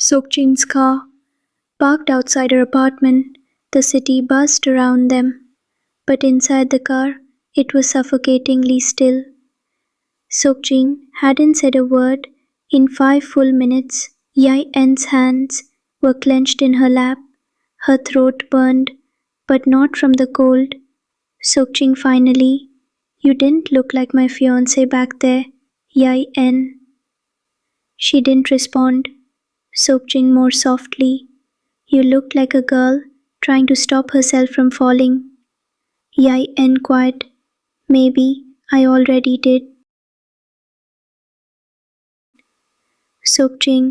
Sokjin's car, parked outside her apartment, the city buzzed around them. But inside the car, it was suffocatingly still. Sokjin hadn't said a word in 5 full minutes. En's hands were clenched in her lap, her throat burned, but not from the cold. Sokjin finally, "You didn't look like my fiancé back there, En." She didn't respond. Sokjin more softly, "You looked like a girl trying to stop herself from falling." En quiet, "Maybe I already did." Sokjin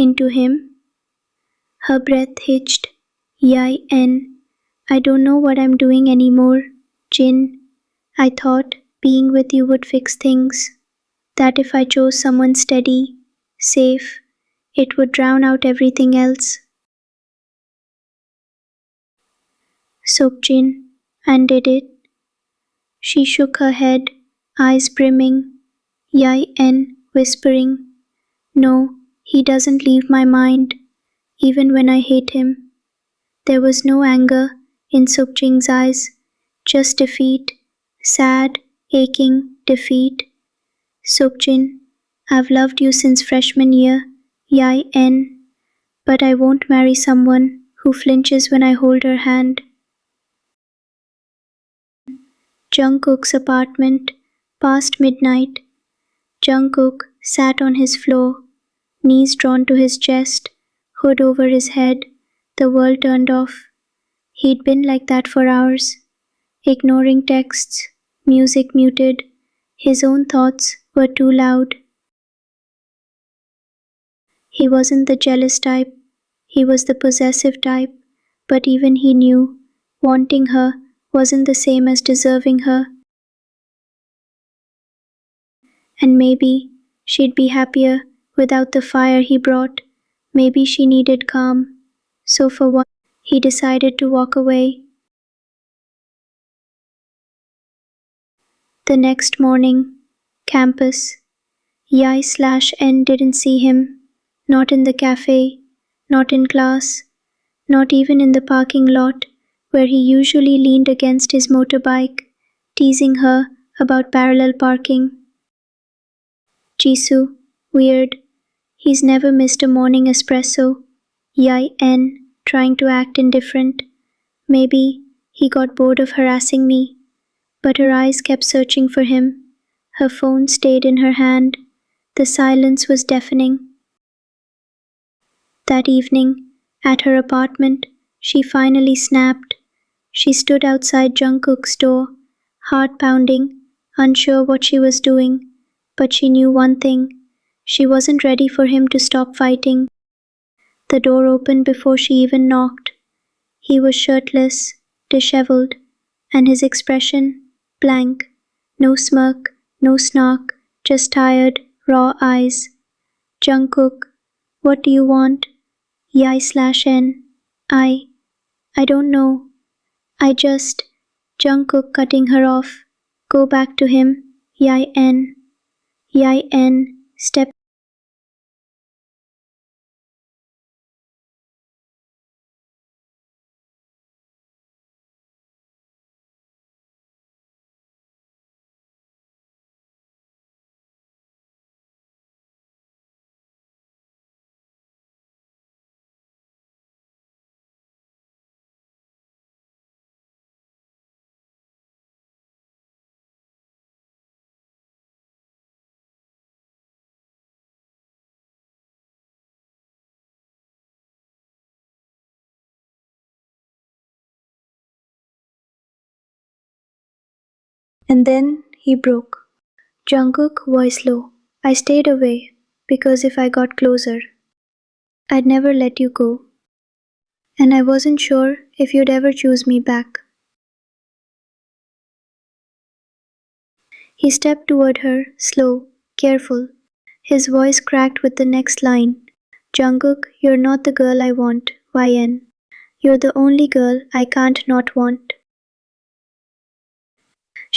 into him. Her breath hitched. En, "I don't know what I'm doing anymore, Jin. I thought being with you would fix things. That if I chose someone steady, safe, it would drown out everything else." Sokjin, "And did it?" She shook her head, eyes brimming. En whispering, "No, he doesn't leave my mind, even when I hate him." There was no anger in Sokjin's eyes, just defeat, sad, aching defeat. "Sokjin, I've loved you since freshman year, En, but I won't marry someone who flinches when I hold her hand." Jungkook's apartment, past midnight. Jungkook sat on his floor, knees drawn to his chest, hood over his head, the world turned off. He'd been like that for hours, ignoring texts, music muted. His own thoughts were too loud. He wasn't the jealous type, he was the possessive type, but even he knew wanting her wasn't the same as deserving her. And maybe she'd be happier without the fire he brought. Maybe she needed calm. So for once, he decided to walk away. The next morning, campus. En didn't see him. Not in the cafe, not in class, not even in the parking lot where he usually leaned against his motorbike, teasing her about parallel parking. Jisoo, weird. He's never missed a morning espresso. En, trying to act indifferent. Maybe he got bored of harassing me. But her eyes kept searching for him. Her phone stayed in her hand. The silence was deafening. That evening, at her apartment, she finally snapped. She stood outside Jungkook's door, heart pounding, unsure what she was doing. But she knew one thing. She wasn't ready for him to stop fighting. The door opened before she even knocked. He was shirtless, disheveled, and his expression blank. No smirk, no snark, just tired, raw eyes. "Jungkook, what do you want?" En. I don't know. I just, Jungkook cutting her off. "Go back to him, En." En, step. And then he broke. Jungkook, voice low. "I stayed away because if I got closer, I'd never let you go. And I wasn't sure if you'd ever choose me back." He stepped toward her, slow, careful. His voice cracked with the next line. "Jungkook, you're not the girl I want, En. You're the only girl I can't not want."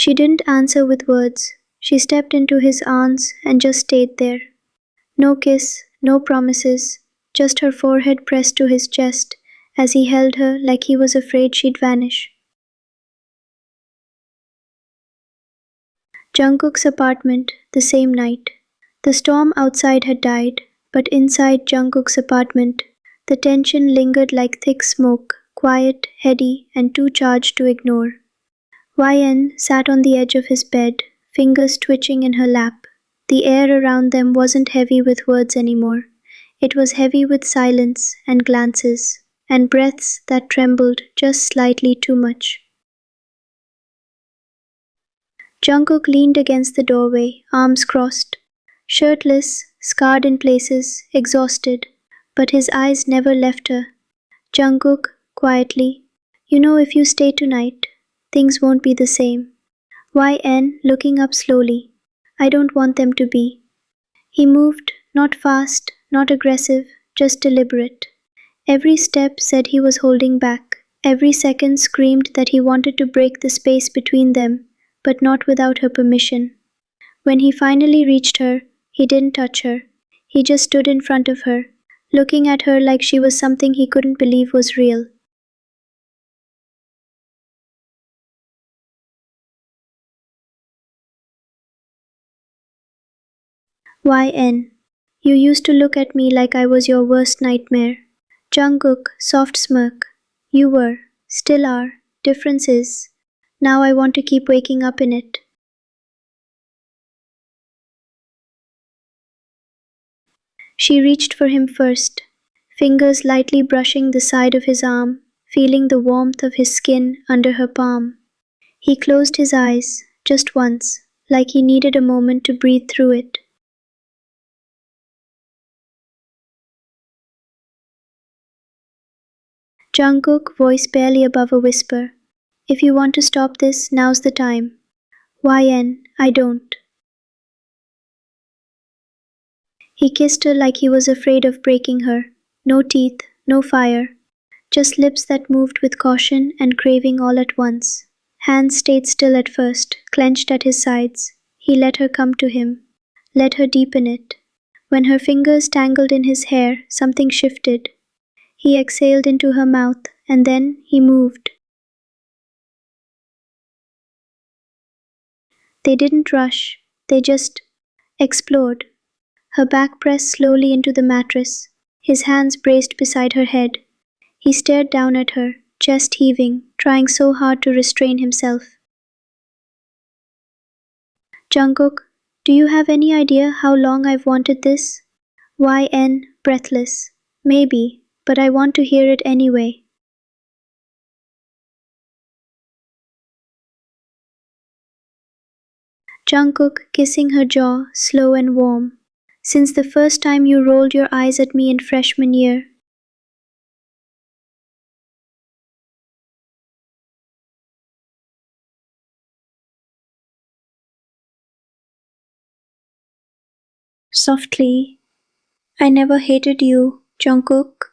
She didn't answer with words. She stepped into his arms and just stayed there. No kiss, no promises, just her forehead pressed to his chest as he held her like he was afraid she'd vanish. Jungkook's apartment, the same night. The storm outside had died, but inside Jungkook's apartment, the tension lingered like thick smoke, quiet, heady, and too charged to ignore. YN sat on the edge of his bed, fingers twitching in her lap. The air around them wasn't heavy with words anymore. It was heavy with silence and glances, and breaths that trembled just slightly too much. Jungkook leaned against the doorway, arms crossed. Shirtless, scarred in places, exhausted, but his eyes never left her. Jungkook, quietly, "You know if you stay tonight, things won't be the same." YN, looking up slowly, "I don't want them to be." He moved, not fast, not aggressive, just deliberate. Every step said he was holding back. Every second screamed that he wanted to break the space between them, but not without her permission. When he finally reached her, he didn't touch her. He just stood in front of her, looking at her like she was something he couldn't believe was real. YN, "You used to look at me like I was your worst nightmare." Jungkook, soft smirk, "You were, still are. Difference is, now I want to keep waking up in it." She reached for him first, fingers lightly brushing the side of his arm, feeling the warmth of his skin under her palm. He closed his eyes, just once, like he needed a moment to breathe through it. Jungkook, voice barely above a whisper, "If you want to stop this, now's the time." YN, "I don't." He kissed her like he was afraid of breaking her. No teeth, no fire, just lips that moved with caution and craving all at once. Hands stayed still at first, clenched at his sides. He let her come to him, let her deepen it. When her fingers tangled in his hair, something shifted. He exhaled into her mouth, and then he moved. They didn't rush, they just explored. Her back pressed slowly into the mattress, his hands braced beside her head. He stared down at her, chest heaving, trying so hard to restrain himself. "Jungkook, do you have any idea how long I've wanted this?" YN, breathless, "Maybe, but I want to hear it anyway." Jungkook, kissing her jaw, slow and warm. "Since the first time you rolled your eyes at me in freshman year." Softly, "I never hated you, Jungkook."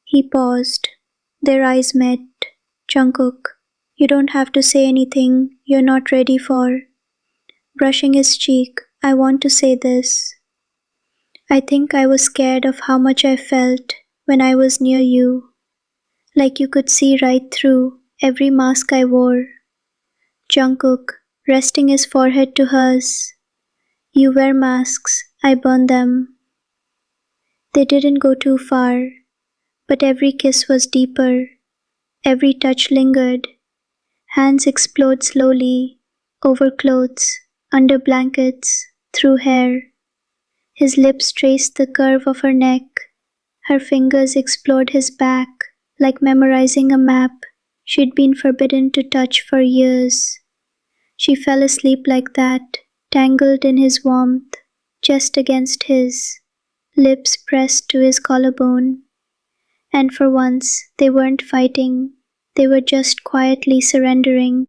He paused. Their eyes met. "Jungkook, you don't have to say anything you're not ready for." Brushing his cheek, "I want to say this. I think I was scared of how much I felt when I was near you. Like you could see right through every mask I wore." Jungkook, resting his forehead to hers, "You wear masks, I burn them." They didn't go too far, but every kiss was deeper, every touch lingered. Hands explored slowly, over clothes, under blankets, through hair. His lips traced the curve of her neck. Her fingers explored his back, like memorizing a map she'd been forbidden to touch for years. She fell asleep like that, tangled in his warmth, chest against his, lips pressed to his collarbone. And for once, they weren't fighting, they were just quietly surrendering.